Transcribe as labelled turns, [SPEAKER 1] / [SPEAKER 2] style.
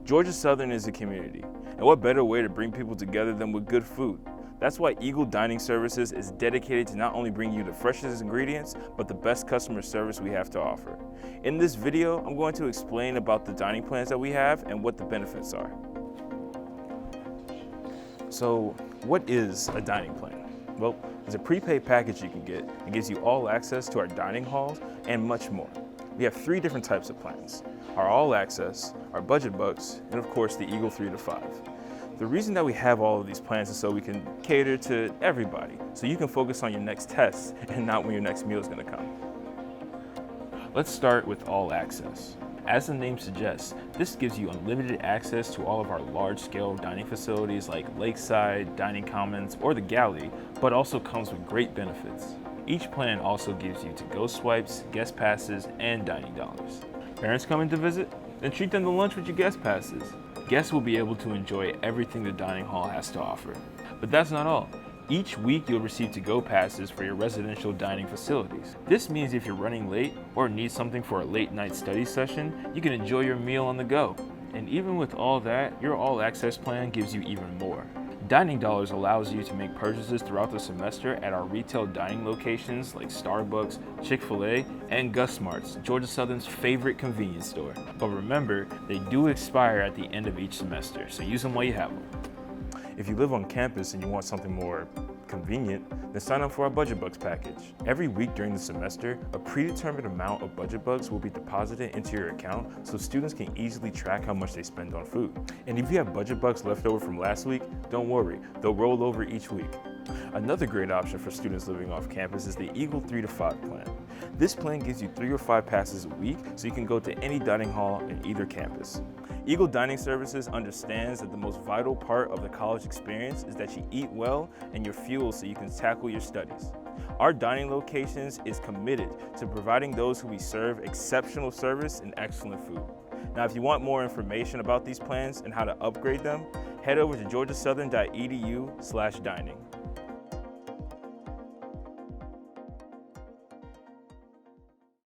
[SPEAKER 1] Georgia Southern is a community, and what better way to bring people together than with good food? That's why Eagle Dining Services is dedicated to not only bring you the freshest ingredients, but the best customer service we have to offer. In this video, I'm going to explain about the dining plans that we have and what the benefits are. So, what is a dining plan? Well, it's a prepaid package you can get. It gives you all access to our dining halls and much more. We have 3 different types of plans: our all access, our budget bucks, and of course the Eagle 3 to 5. The reason that we have all of these plans is so we can cater to everybody, so you can focus on your next test and not when your next meal is going to come. Let's start with all access. As the name suggests, this gives you unlimited access to all of our large-scale dining facilities like Lakeside, Dining Commons, or the Galley, but also comes with great benefits. Each plan also gives you to-go swipes, guest passes, and dining dollars. Parents coming to visit? Then treat them to lunch with your guest passes. Guests will be able to enjoy everything the dining hall has to offer. But that's not all. Each week you'll receive to-go passes for your residential dining facilities. This means if you're running late or need something for a late night study session, you can enjoy your meal on the go. And even with all that, your all access plan gives you even more. Dining Dollars allows you to make purchases throughout the semester at our retail dining locations like Starbucks, Chick-fil-A, and Gus Smart's, Georgia Southern's favorite convenience store. But remember, they do expire at the end of each semester, so use them while you have them. If you live on campus and you want something more convenient, then sign up for our Budget Bucks package. Every week during the semester, a predetermined amount of Budget Bucks will be deposited into your account so students can easily track how much they spend on food. And if you have Budget Bucks left over from last week, don't worry, they'll roll over each week. Another great option for students living off campus is the Eagle 3 to 5 plan. This plan gives you 3 or 5 passes a week so you can go to any dining hall in either campus. Eagle Dining Services understands that the most vital part of the college experience is that you eat well and you're fueled so you can tackle your studies. Our dining locations is committed to providing those who we serve exceptional service and excellent food. Now, if you want more information about these plans and how to upgrade them, head over to GeorgiaSouthern.edu/dining.